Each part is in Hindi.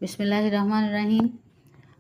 बिस्मिल्लाहिर्रहमानिर्रहीम।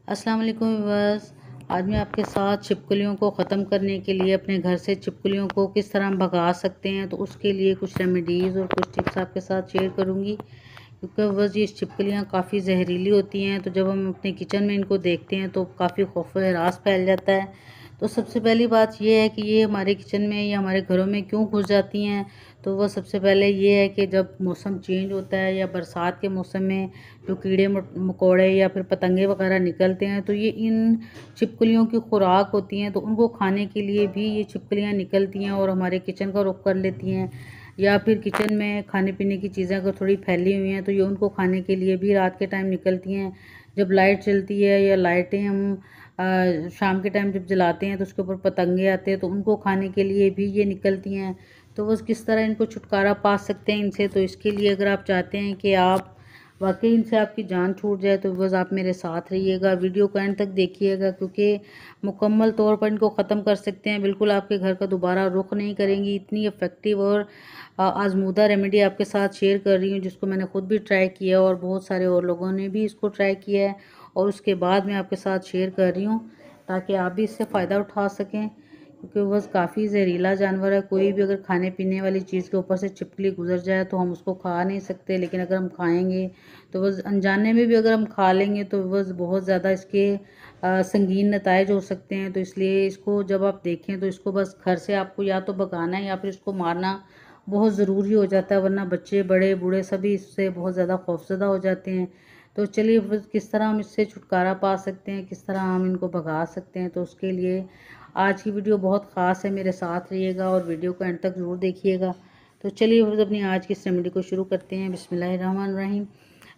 अस्सलाम वालेकुम व्यूअर्स। आज मैं आपके साथ छिपकलियों को ख़त्म करने के लिए अपने घर से छिपकलियों को किस तरह हम भगा सकते हैं, तो उसके लिए कुछ रेमेडीज़ और कुछ टिप्स आपके साथ शेयर करूंगी। क्योंकि व्यूअर्स ये छिपकलियाँ काफ़ी जहरीली होती हैं, तो जब हम अपने किचन में इनको देखते हैं तो काफ़ी खौफ व हरास फैल जाता है। तो सबसे पहली बात ये है कि ये हमारे किचन में या हमारे घरों में क्यों घुस जाती हैं। तो वह सबसे पहले ये है कि जब मौसम चेंज होता है या बरसात के मौसम में जो कीड़े मकोड़े या फिर पतंगे वगैरह निकलते हैं, तो ये इन छिपकलियों की खुराक होती हैं। तो उनको खाने के लिए भी ये छिपकलियाँ निकलती हैं और हमारे किचन का रुख कर लेती हैं। या फिर किचन में खाने पीने की चीज़ें अगर थोड़ी फैली हुई हैं तो ये उनको खाने के लिए भी रात के टाइम निकलती हैं। जब लाइट चलती है या लाइटें हम शाम के टाइम जब जलाते हैं तो उसके ऊपर पतंगे आते हैं, तो उनको खाने के लिए भी ये निकलती हैं। तो बस किस तरह इनको छुटकारा पा सकते हैं इनसे, तो इसके लिए अगर आप चाहते हैं कि आप वाकई इनसे आपकी जान छूट जाए तो बस आप मेरे साथ रहिएगा, वीडियो को एंड तक देखिएगा, क्योंकि मुकम्मल तौर पर इनको ख़त्म कर सकते हैं। बिल्कुल आपके घर का दोबारा रुख नहीं करेंगी। इतनी इफ़ेक्टिव और आजमूदा रेमेडी आपके साथ शेयर कर रही हूँ, जिसको मैंने ख़ुद भी ट्राई किया और बहुत सारे और लोगों ने भी इसको ट्राई किया है, और उसके बाद मैं आपके साथ शेयर कर रही हूँ ताकि आप भी इससे फ़ायदा उठा सकें। क्योंकि बस काफ़ी जहरीला जानवर है। कोई भी अगर खाने पीने वाली चीज़ के ऊपर से छिपकली गुजर जाए तो हम उसको खा नहीं सकते, लेकिन अगर हम खाएंगे तो बस अनजाने में भी अगर हम खा लेंगे तो बस बहुत ज़्यादा इसके संगीन नताइज हो सकते हैं। तो इसलिए इसको जब आप देखें तो इसको बस घर से आपको या तो भगाना है या फिर इसको मारना बहुत ज़रूरी हो जाता है, वरना बच्चे बड़े बूढ़े सभी इससे बहुत ज़्यादा खौफज़दा हो जाते हैं। तो चलिए बस किस तरह हम इससे छुटकारा पा सकते हैं, किस तरह हम इनको भगा सकते हैं, तो उसके लिए आज की वीडियो बहुत ख़ास है। मेरे साथ रहिएगा और वीडियो को एंड तक ज़रूर देखिएगा। तो चलिए बस अपनी आज की इस रेमेडी को शुरू करते हैं। बिस्मिल्लाहिर्रहमानिर्रहीम।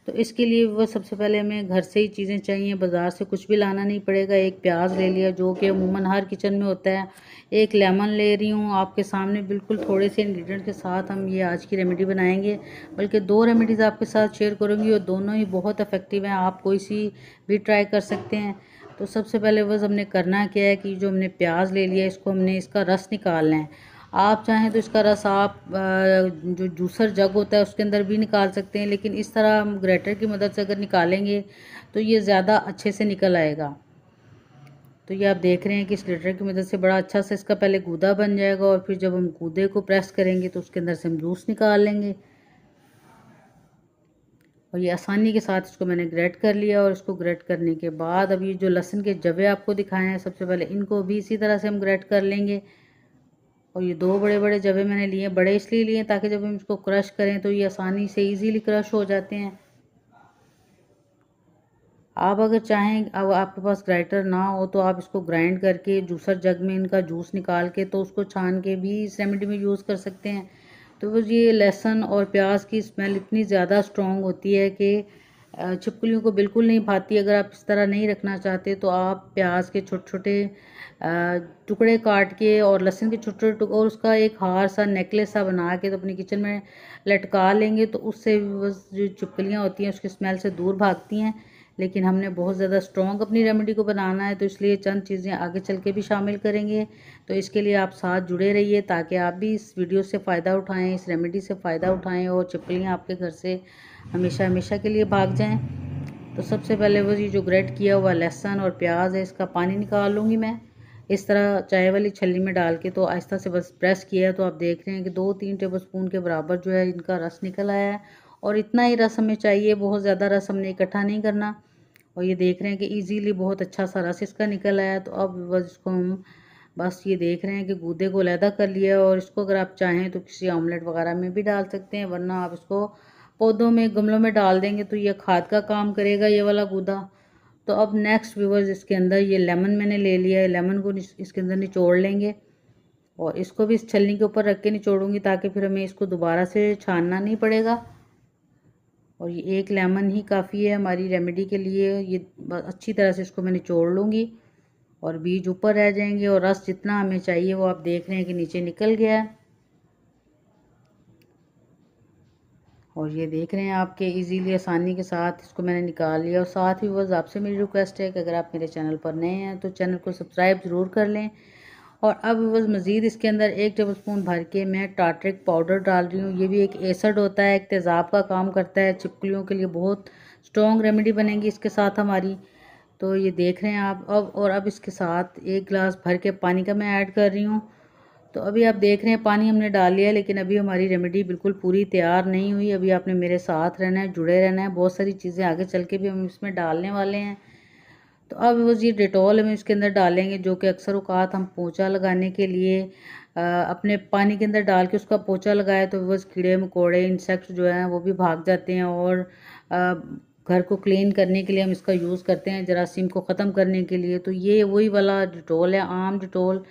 तो इसके लिए वो सबसे पहले हमें घर से ही चीज़ें चाहिए, बाज़ार से कुछ भी लाना नहीं पड़ेगा। एक प्याज ले लिया जो कि अमूमन हर किचन में होता है। एक लेमन ले रही हूँ आपके सामने, बिल्कुल थोड़े से इंग्रेडिएंट के साथ हम ये आज की रेमेडी बनाएंगे। बल्कि 2 रेमेडीज़ आपके साथ शेयर करूँगी और दोनों ही बहुत इफ़ेक्टिव हैं। आप कोई सी भी ट्राई कर सकते हैं। तो सबसे पहले बस हमने करना क्या है कि जो हमने प्याज ले लिया इसको हमने इसका रस निकालना है। आप चाहें तो इसका रस आप जो जूसर जग होता है उसके अंदर भी निकाल सकते हैं, लेकिन इस तरह हम ग्रेटर की मदद से अगर निकालेंगे तो ये ज़्यादा अच्छे से निकल आएगा। तो ये आप देख रहे हैं कि इस ग्रेटर की मदद से बड़ा अच्छा से इसका पहले गूदा बन जाएगा, और फिर जब हम गूदे को प्रेस करेंगे तो उसके अंदर से हम जूस निकाल लेंगे। और ये आसानी के साथ इसको मैंने ग्रेट कर लिया। और इसको ग्रेट करने के बाद अब ये जो लहसुन के जवे आपको दिखाए हैं, सबसे पहले इनको भी इसी तरह से हम ग्रेट कर लेंगे। और ये 2 बड़े बड़े जवे मैंने लिए, बड़े इसलिए लिए ताकि जब हम इसको क्रश करें तो ये आसानी से इजीली क्रश हो जाते हैं। आप अगर चाहें, अब आपके पास ग्राइंडर ना हो तो आप इसको ग्राइंड करके जूसर जग में इनका जूस निकाल के तो उसको छान के भी इस रेमेडी में यूज़ कर सकते हैं। तो बस ये लहसुन और प्याज की स्मेल इतनी ज़्यादा स्ट्रॉन्ग होती है कि छिपकलियों को बिल्कुल नहीं भाती। अगर आप इस तरह नहीं रखना चाहते तो आप प्याज के छोटे छोटे टुकड़े काट के और लहसुन के छोटे छोटे टुकड़े और उसका एक हार सा नेकलेस सा बना के तो अपने किचन में लटका लेंगे, तो उससे बस जो छिपकलियाँ होती हैं उसकी स्मेल से दूर भागती हैं। लेकिन हमने बहुत ज़्यादा स्ट्रॉन्ग अपनी रेमेडी को बनाना है, तो इसलिए चंद चीज़ें आगे चल के भी शामिल करेंगे। तो इसके लिए आप साथ जुड़े रहिए ताकि आप भी इस वीडियो से फ़ायदा उठाएं, इस रेमेडी से फ़ायदा उठाएं और छिपकलियाँ आपके घर से हमेशा हमेशा के लिए भाग जाएं। तो सबसे पहले वो ये जो ग्रेट किया हुआ लहसुन और प्याज है, इसका पानी निकाल लूँगी मैं। इस तरह चाय वाली छलनी में डाल के तो आहिस्ता से बस प्रेस किया है, तो आप देख रहे हैं कि 2-3 टेबलस्पून के बराबर जो है इनका रस निकल आया है। और इतना ही रस हमें चाहिए, बहुत ज़्यादा रस हमने इकट्ठा नहीं करना। और ये देख रहे हैं कि इजीली बहुत अच्छा सा रस इसका निकल आया। तो अब बस इसको हम बस ये देख रहे हैं कि गूदे को अलहदा कर लिया। और इसको अगर आप चाहें तो किसी ऑमलेट वगैरह में भी डाल सकते हैं, वरना आप इसको पौधों में गमलों में डाल देंगे तो ये खाद का काम करेगा ये वाला गूदा। तो अब नेक्स्ट व्यूवर्स, इसके अंदर ये लेमन मैंने ले लिया है, लेमन को इसके अंदर निचोड़ लेंगे। और इसको भी इस छलनी के ऊपर रख के निचोड़ूंगी ताकि फिर हमें इसको दोबारा से छानना नहीं पड़ेगा। और ये एक लेमन ही काफ़ी है हमारी रेमेडी के लिए। ये अच्छी तरह से इसको मैं निचोड़ लूँगी और बीज ऊपर रह जाएंगे, और रस जितना हमें चाहिए वो आप देख रहे हैं कि नीचे निकल गया है। और ये देख रहे हैं आपके इजीली आसानी के साथ इसको मैंने निकाल लिया। और साथ ही बस आपसे मेरी रिक्वेस्ट है कि अगर आप मेरे चैनल पर नए हैं तो चैनल को सब्सक्राइब ज़रूर कर लें। और अब बस मज़ीद इसके अंदर 1 टेबलस्पून भर के मैं टार्टरिक पाउडर डाल रही हूँ। ये भी एक एसिड होता है, एक तेज़ाब का काम करता है, छिपकलियों के लिए बहुत स्ट्रॉन्ग रेमेडी बनेगी इसके साथ हमारी। तो ये देख रहे हैं आप। अब इसके साथ 1 गिलास भर के पानी का मैं ऐड कर रही हूँ। तो अभी आप देख रहे हैं पानी हमने डाल लिया, लेकिन अभी हमारी रेमेडी बिल्कुल पूरी तैयार नहीं हुई। अभी आपने मेरे साथ रहना है, जुड़े रहना है। बहुत सारी चीज़ें आगे चल के भी हम इसमें डालने वाले हैं। तो अब वो ये डेटॉल हम इसके अंदर डालेंगे, जो कि अक्सर औकात हम पोंछा लगाने के लिए अपने पानी के अंदर डाल के उसका पोंछा लगाए तो बस कीड़े मकोड़े इंसेक्ट जो हैं वो भी भाग जाते हैं। और घर को क्लीन करने के लिए हम इसका यूज़ करते हैं, जरासीम को ख़त्म करने के लिए। तो ये वही वाला डेटॉल है, आम डेटॉल।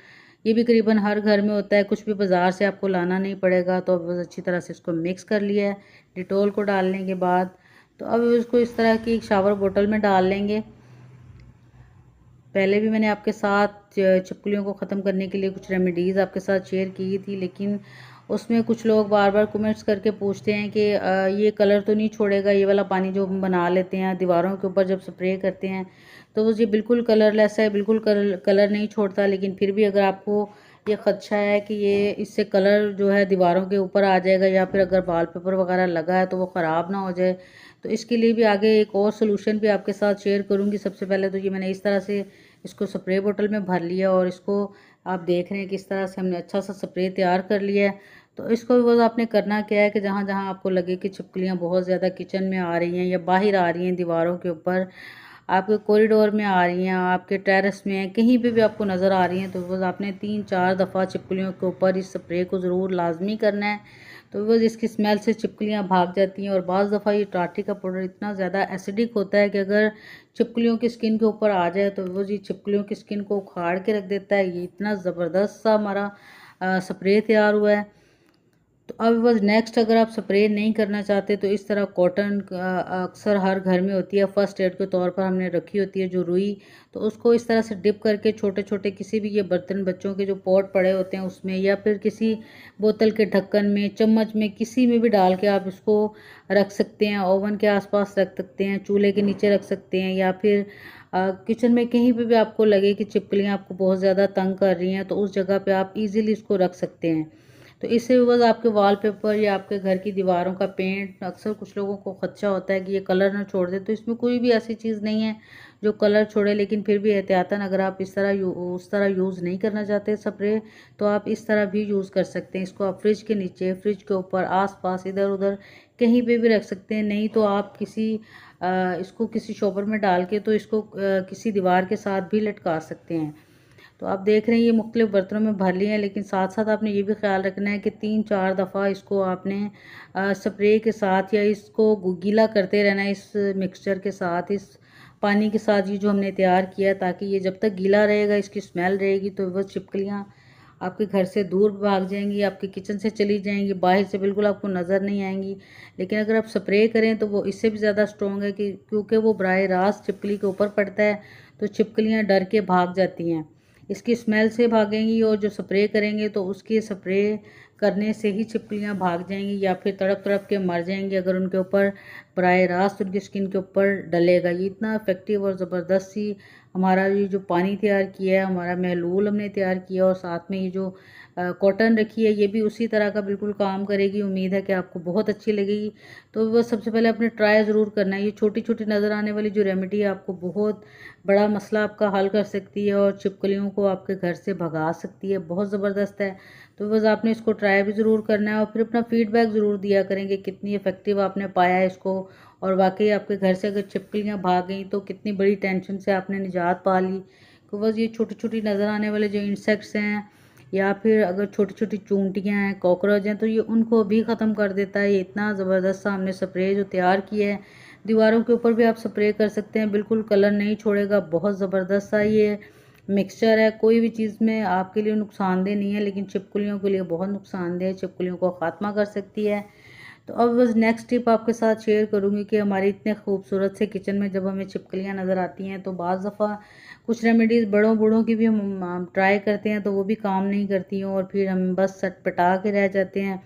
ये भी करीबन हर घर में होता है, कुछ भी बाज़ार से आपको लाना नहीं पड़ेगा। तो अब बस अच्छी तरह से इसको मिक्स कर लिया है डेटॉल को डालने के बाद। तो अब इसको इस तरह की एक शावर बोतल में डाल लेंगे। पहले भी मैंने आपके साथ छिपकलियों को ख़त्म करने के लिए कुछ रेमेडीज़ आपके साथ शेयर की थी, लेकिन उसमें कुछ लोग बार बार कमेंट्स करके पूछते हैं कि ये कलर तो नहीं छोड़ेगा, ये वाला पानी जो हम बना लेते हैं दीवारों के ऊपर जब स्प्रे करते हैं तो वो ये बिल्कुल कलरलेस है, बिल्कुल कलर नहीं छोड़ता। लेकिन फिर भी अगर आपको ये खदशा है कि ये इससे कलर जो है दीवारों के ऊपर आ जाएगा, या फिर अगर वॉलपेपर वगैरह लगा है तो वो ख़राब ना हो जाए, तो इसके लिए भी आगे एक और सोल्यूशन भी आपके साथ शेयर करूँगी। सबसे पहले तो ये मैंने इस तरह से इसको स्प्रे बोतल में भर लिया, और इसको आप देख रहे हैं किस तरह से हमने अच्छा सा स्प्रे तैयार कर लिया है। तो इसको भी बस आपने करना क्या है कि जहाँ जहाँ आपको लगे कि छिपकलियाँ बहुत ज़्यादा किचन में आ रही हैं या बाहर आ रही हैं, दीवारों के ऊपर, आपके कॉरिडोर में आ रही हैं, आपके टेरेस में, कहीं पे भी आपको नज़र आ रही हैं, तो बस आपने 3-4 दफ़ा छिपकलियों के ऊपर इस स्प्रे को ज़रूर लाजमी करना है। तो बस इसकी स्मेल से छिपकलियाँ भाग जाती हैं। और बाज़ दफ़ा ये टार्ट्री का पाउडर इतना ज़्यादा एसिडिक होता है कि अगर छिपकलियों की स्किन के ऊपर आ जाए तो वो जी छिपकलियों की स्किन को उखाड़ के रख देता है। ये इतना ज़बरदस्त सा हमारा स्प्रे तैयार हुआ है। तो अब बस नेक्स्ट अगर आप स्प्रे नहीं करना चाहते तो इस तरह कॉटन अक्सर हर घर में होती है, फर्स्ट एड के तौर पर हमने रखी होती है जो रुई, तो उसको इस तरह से डिप करके छोटे छोटे किसी भी ये बर्तन बच्चों के जो पॉट पड़े होते हैं उसमें, या फिर किसी बोतल के ढक्कन में, चम्मच में, किसी में भी डाल के आप इसको रख सकते हैं। ओवन के आसपास रख सकते हैं, चूल्हे के नीचे रख सकते हैं, या फिर किचन में कहीं पे भी आपको लगे कि छिपकलियाँ आपको बहुत ज़्यादा तंग कर रही हैं तो उस जगह पे आप इजीली इसको रख सकते हैं। तो इससे बस आपके वॉलपेपर या आपके घर की दीवारों का पेंट, अक्सर कुछ लोगों को खदशा होता है कि ये कलर ना छोड़ दे, तो इसमें कोई भी ऐसी चीज़ नहीं है जो कलर छोड़े। लेकिन फिर भी एहतियातन अगर आप उस तरह यूज़ नहीं करना चाहते स्प्रे, तो आप इस तरह भी यूज़ कर सकते हैं। इसको आप फ्रिज के नीचे, फ्रिज के ऊपर, आसपास, इधर उधर कहीं पे भी रख सकते हैं। नहीं तो आप इसको किसी शॉपर में डाल के तो इसको किसी दीवार के साथ भी लटका सकते हैं। तो आप देख रहे हैं ये मुख्तलिफ बर्तनों में भर लिए हैं, लेकिन साथ साथ आपने ये भी ख्याल रखना है कि 3-4 दफ़ा इसको आपने स्प्रे के साथ या इसको गीला करते रहना है इस मिक्सचर के साथ, इस पानी के साथ, ये जो हमने तैयार किया है, ताकि ये जब तक गीला रहेगा, इसकी स्मेल रहेगी, तो वह छिपकलियाँ आपके घर से दूर भाग जाएंगी, आपके किचन से चली जाएंगी, बाहर से बिल्कुल आपको नज़र नहीं आएंगी। लेकिन अगर आप स्प्रे करें तो वो इससे भी ज़्यादा स्ट्रॉन्ग है, कि क्योंकि वो बराह रास्त छिपकली के ऊपर पड़ता है, तो छिपकलियाँ डर के भाग जाती हैं, इसकी स्मेल से भागेंगी। और जो स्प्रे करेंगे तो उसके स्प्रे करने से ही छिपकलियाँ भाग जाएंगी, या फिर तड़प तड़प के मर जाएंगी अगर उनके ऊपर बराह रास्त उनकी स्किन के ऊपर डलेगा। ये इतना इफेक्टिव और ज़बरदस्त सी हमारा ये जो पानी तैयार किया है, हमारा महलूल हमने तैयार किया, और साथ में ये जो कॉटन रखी है, ये भी उसी तरह का बिल्कुल काम करेगी। उम्मीद है कि आपको बहुत अच्छी लगेगी। तो बस सबसे पहले अपने ट्राई ज़रूर करना है। ये छोटी छोटी नज़र आने वाली जो रेमेडी है आपको बहुत बड़ा मसला आपका हल कर सकती है, और छिपकलियों को आपके घर से भगा सकती है। बहुत ज़बरदस्त है। तो बस आपने इसको ट्राई भी ज़रूर करना है, और फिर अपना फीडबैक ज़रूर दिया करेंगे कितनी इफ़ेक्टिव आपने पाया है इसको, और वाकई आपके घर से अगर छिपकलियाँ भाग गई तो कितनी बड़ी टेंशन से आपने निजात पा ली। तो बस ये छोटी छोटी नज़र आने वाले जो इंसेक्ट्स हैं, या फिर अगर छोटी छोटी चूंटियाँ हैं, कॉकरोच हैं, तो ये उनको भी ख़त्म कर देता है। ये इतना ज़बरदस्त सा हमने स्प्रे जो तैयार किया है, दीवारों के ऊपर भी आप स्प्रे कर सकते हैं, बिल्कुल कलर नहीं छोड़ेगा। बहुत ज़बरदस्त सा ये मिक्सचर है, कोई भी चीज़ में आपके लिए नुकसानदेह नहीं है, लेकिन छिपकलियों के लिए बहुत नुकसानदेह है, छिपकलियों को ख़ात्मा कर सकती है। तो अब बस नेक्स्ट टिप आपके साथ शेयर करूंगी कि हमारे इतने खूबसूरत से किचन में जब हमें छिपकलियां नज़र आती हैं तो बाज़ दफ़ा कुछ रेमेडीज़ बड़ों बूढ़ों की भी हम ट्राई करते हैं तो वो भी काम नहीं करती हैं, और फिर हम बस सटपटा के रह जाते हैं।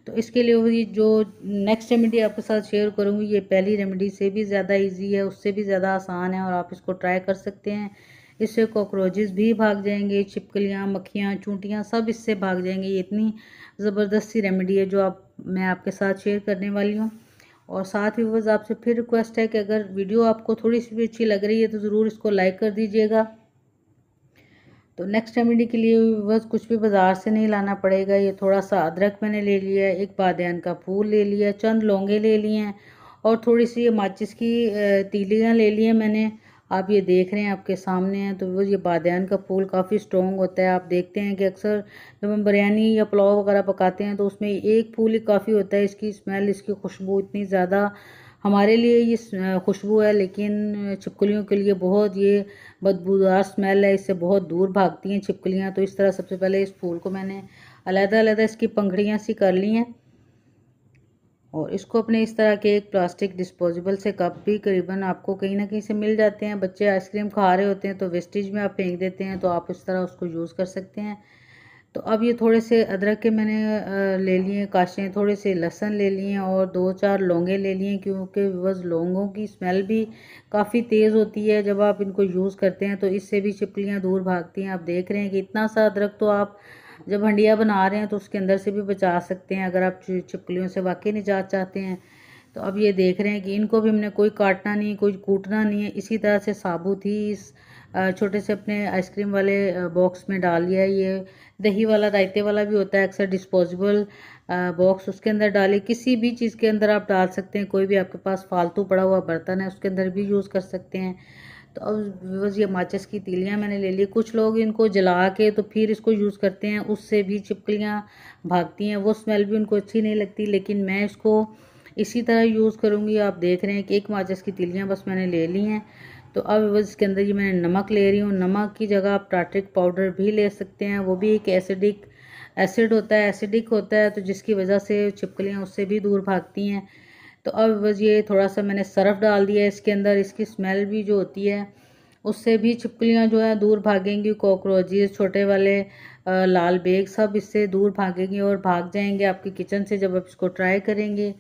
तो इसके लिए वही जो नेक्स्ट रेमेडी आपके साथ शेयर करूंगी, ये पहली रेमेडी से भी ज़्यादा इजी है, उससे भी ज़्यादा आसान है, और आप इसको ट्राई कर सकते हैं। इससे कॉकरोचेस भी भाग जाएंगे, छिपकलियाँ, मक्खियाँ, चूंटियाँ सब इससे भाग जाएंगे। ये इतनी ज़बरदस्त सी रेमेडी है जो मैं आपके साथ शेयर करने वाली हूँ। और साथ ही बस आपसे फिर रिक्वेस्ट है कि अगर वीडियो आपको थोड़ी सी भी अच्छी लग रही है तो ज़रूर इसको लाइक कर दीजिएगा। तो नेक्स्ट रेमेडी के लिए बस कुछ भी बाज़ार से नहीं लाना पड़ेगा। ये थोड़ा सा अदरक मैंने ले लिया, एक बादियान का फूल ले लिया, चंद लौंगे ले लिए हैं और थोड़ी सी ये माचिस की तीलियाँ ले ली हैं मैंने। आप ये देख रहे हैं आपके सामने हैं। तो वो ये बादियान का फूल काफ़ी स्ट्रॉन्ग होता है। आप देखते हैं कि अक्सर जब हम बिरयानी या पुलाव वगैरह पकाते हैं तो उसमें एक फूल ही काफ़ी होता है। इसकी स्मेल, इसकी खुशबू इतनी ज़्यादा हमारे लिए ये खुशबू है, लेकिन छिपकलियों के लिए बहुत ये बदबूदार स्मेल है। इससे बहुत दूर भागती हैं छिपकलियाँ। तो इस तरह सबसे पहले इस फूल को मैंने अलग-अलग इसकी पंखुड़ियाँ सी कर ली हैं और इसको अपने इस तरह के एक प्लास्टिक डिस्पोजेबल से कप भी करीबन आपको कहीं ना कहीं से मिल जाते हैं। बच्चे आइसक्रीम खा रहे होते हैं तो वेस्टेज में आप फेंक देते हैं, तो आप इस तरह उसको यूज़ कर सकते हैं। तो अब ये थोड़े से अदरक के मैंने ले लिए काशें, थोड़े से लहसुन ले लिए और 2-4 लौंगे ले लिए, क्योंकि बस लौंगों की स्मेल भी काफ़ी तेज़ होती है जब आप इनको यूज़ करते हैं, तो इससे भी छिपकलियाँ दूर भागती हैं। आप देख रहे हैं कि इतना सा अदरक तो आप जब हंडिया बना रहे हैं तो उसके अंदर से भी बचा सकते हैं, अगर आप छिपकलियों से वाकई निजात चाहते हैं। तो अब ये देख रहे हैं कि इनको भी हमने कोई काटना नहीं, कोई कूटना नहीं है, इसी तरह से साबुत ही इस छोटे से अपने आइसक्रीम वाले बॉक्स में डाल लिया है। ये दही वाला, रायते वाला भी होता है अक्सर डिस्पोजेबल बॉक्स, उसके अंदर डाले। किसी भी चीज़ के अंदर आप डाल सकते हैं, कोई भी आपके पास फालतू पड़ा हुआ बर्तन है उसके अंदर भी यूज़ कर सकते हैं। तो अब बस ये माचिस की तीलियाँ मैंने ले ली। कुछ लोग इनको जला के तो फिर इसको यूज़ करते हैं, उससे भी छिपकलियाँ भागती हैं, वो स्मेल भी उनको अच्छी नहीं लगती, लेकिन मैं इसको इसी तरह यूज़ करूँगी। आप देख रहे हैं कि एक माचिस की तीलियाँ बस मैंने ले ली हैं। तो अब बस इसके अंदर ये मैंने नमक ले रही हूँ। नमक की जगह आप टार्ट्रिक पाउडर भी ले सकते हैं, वो भी एक एसिड होता है, एसिडिक होता है, तो जिसकी वजह से छिपकलियाँ उससे भी दूर भागती हैं। तो अब बस ये थोड़ा सा मैंने सरफ डाल दिया है इसके अंदर। इसकी स्मेल भी जो होती है उससे भी छिपकलियाँ जो है दूर भागेंगी। कॉकरोचेस, छोटे वाले लाल बेग, सब इससे दूर भागेंगे और भाग जाएंगे आपके किचन से जब आप इसको ट्राई करेंगे।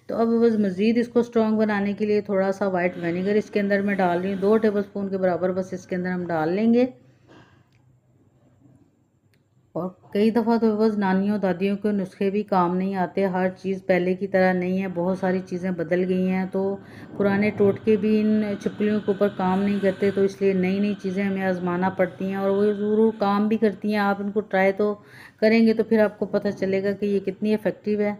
तो अब बस मज़ीद इसको स्ट्रॉन्ग बनाने के लिए थोड़ा सा वाइट विनेगर इसके अंदर मैं डाल रही हूँ, 2 टेबलस्पून के बराबर बस इसके अंदर हम डाल लेंगे। और कई दफ़ा तो बस नानियों दादियों के नुस्खे भी काम नहीं आते, हर चीज़ पहले की तरह नहीं है, बहुत सारी चीज़ें बदल गई हैं, तो पुराने टोटके भी इन छिपकलियों के ऊपर काम नहीं करते, तो इसलिए नई नई चीज़ें हमें आजमाना पड़ती हैं और वो ज़रूर काम भी करती हैं। आप इनको ट्राई तो करेंगे तो फिर आपको पता चलेगा कि ये कितनी इफ़ेक्टिव है।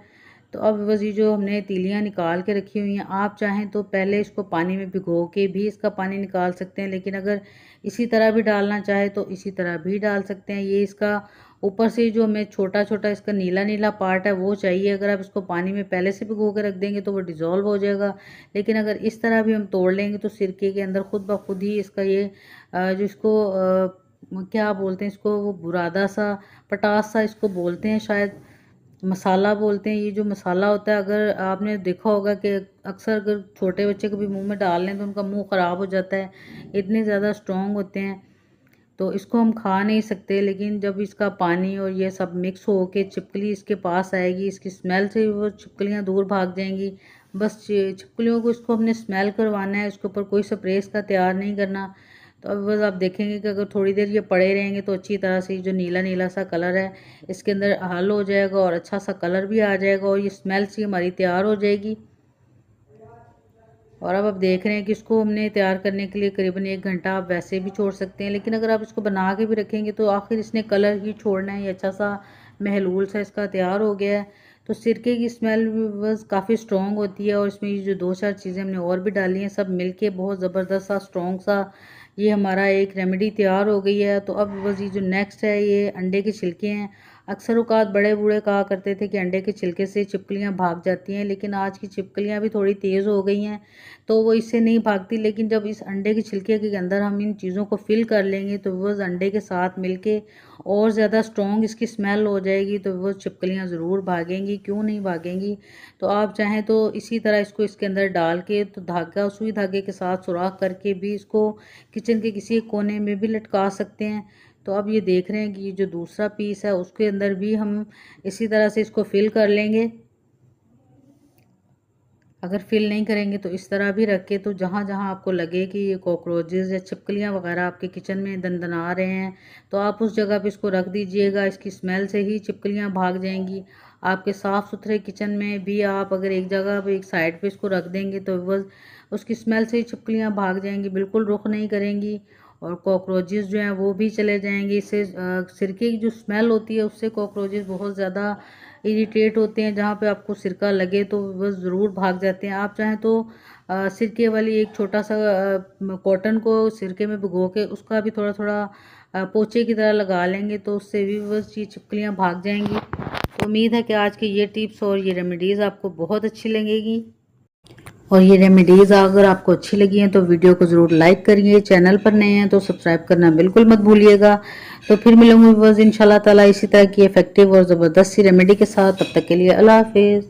तो अब बस ये जो हमने तीलियाँ निकाल के रखी हुई हैं, आप चाहें तो पहले इसको पानी में भिगो के भी इसका पानी निकाल सकते हैं, लेकिन अगर इसी तरह भी डालना चाहे तो इसी तरह भी डाल सकते हैं। ये इसका ऊपर से जो हमें छोटा छोटा इसका नीला नीला पार्ट है वो चाहिए। अगर आप इसको पानी में पहले से भिगो के रख देंगे तो वो डिज़ोल्व हो जाएगा, लेकिन अगर इस तरह भी हम तोड़ लेंगे तो सिरके के अंदर खुद ब खुद ही इसका ये जो इसको क्या बोलते हैं इसको, वो बुरादा सा, पटास सा इसको बोलते हैं शायद, मसाला बोलते हैं। ये जो मसाला होता है, अगर आपने देखा होगा कि अक्सर अगर छोटे बच्चे को भी मुंह में डाल लें तो उनका मुंह ख़राब हो जाता है, इतने ज़्यादा स्ट्रॉन्ग होते हैं, तो इसको हम खा नहीं सकते। लेकिन जब इसका पानी और ये सब मिक्स हो के छिपकली इसके पास आएगी, इसकी स्मेल से वो छिपकलियाँ दूर भाग जाएंगी। बस छिपकलियों को इसको हमने स्मेल करवाना है, इसके ऊपर कोई स्प्रे इसका तैयार नहीं करना। तो अब बस आप देखेंगे कि अगर थोड़ी देर ये पड़े रहेंगे तो अच्छी तरह से जो नीला नीला सा कलर है इसके अंदर हल हो जाएगा और अच्छा सा कलर भी आ जाएगा और ये स्मेल सी हमारी तैयार हो जाएगी। और अब आप देख रहे हैं कि इसको हमने तैयार करने के लिए करीबन 1 घंटा आप वैसे भी छोड़ सकते हैं, लेकिन अगर आप इसको बना के भी रखेंगे तो आखिर इसने कलर ही छोड़ना है। ये अच्छा सा महलूल सा इसका तैयार हो गया है। तो सिरके की स्मेल भी बस काफ़ी स्ट्रॉन्ग होती है और इसमें ये जो 2-4 चीज़ें हमने और भी डाली हैं, सब मिलके बहुत ज़बरदस्त सा स्ट्रॉन्ग सा ये हमारा एक रेमेडी तैयार हो गई है। तो अब बस ये जो नेक्स्ट है, ये अंडे के छिलके हैं। अक्सर औकात बड़े बूढ़े कहा करते थे कि अंडे के छिलके से छिपकलियाँ भाग जाती हैं, लेकिन आज की छिपकलियाँ भी थोड़ी तेज़ हो गई हैं तो वो इससे नहीं भागती। लेकिन जब इस अंडे के छिलके के अंदर हम इन चीज़ों को फिल कर लेंगे तो वो अंडे के साथ मिलके और ज़्यादा स्ट्रॉन्ग इसकी स्मेल हो जाएगी, तो वो छिपकलियाँ ज़रूर भागेंगी, क्यों नहीं भागेंगी। तो आप चाहें तो इसी तरह इसको इसके अंदर डाल के, तो धागा, सुई धागे के साथ सुराख करके भी इसको किचन के किसी एक कोने में भी लटका सकते हैं। तो अब ये देख रहे हैं कि ये जो दूसरा पीस है उसके अंदर भी हम इसी तरह से इसको फिल कर लेंगे। अगर फिल नहीं करेंगे तो इस तरह भी रख के, तो जहाँ जहाँ आपको लगे कि ये कॉकरोचेस या छिपकलियाँ वगैरह आपके किचन में दंदना रहे हैं तो आप उस जगह पे इसको रख दीजिएगा। इसकी स्मेल से ही छिपकलियाँ भाग जाएंगी। आपके साफ़ सुथरे किचन में भी आप अगर एक जगह पे एक साइड पे इसको रख देंगे तो बस उसकी स्मेल से ही छिपकलियाँ भाग जाएंगी, बिल्कुल रुख नहीं करेंगी और कॉकरोचेस जो हैं वो भी चले जाएंगे। इससे सिरके की जो स्मेल होती है उससे कॉकरोचेस बहुत ज़्यादा इरिटेट होते हैं। जहाँ पे आपको सिरका लगे तो बस ज़रूर भाग जाते हैं। आप चाहें तो सिरके वाली एक छोटा सा कॉटन को सिरके में भिगो के उसका भी थोड़ा थोड़ा पोछे की तरह लगा लेंगे तो उससे भी बस ये छिपकलियाँ भाग जाएंगी। तो उम्मीद है कि आज की ये टिप्स और ये रेमेडीज़ आपको बहुत अच्छी लगेगी। और ये रेमेडीज़ अगर आपको अच्छी लगी हैं तो वीडियो को ज़रूर लाइक करिए, चैनल पर नए हैं तो सब्सक्राइब करना बिल्कुल मत भूलिएगा। तो फिर मिलूंगी बस इंशाल्लाह ताला इसी तरह की इफेक्टिव और ज़बरदस्त सी रेमेडी के साथ। तब तक के लिए अल्लाह हाफिज़।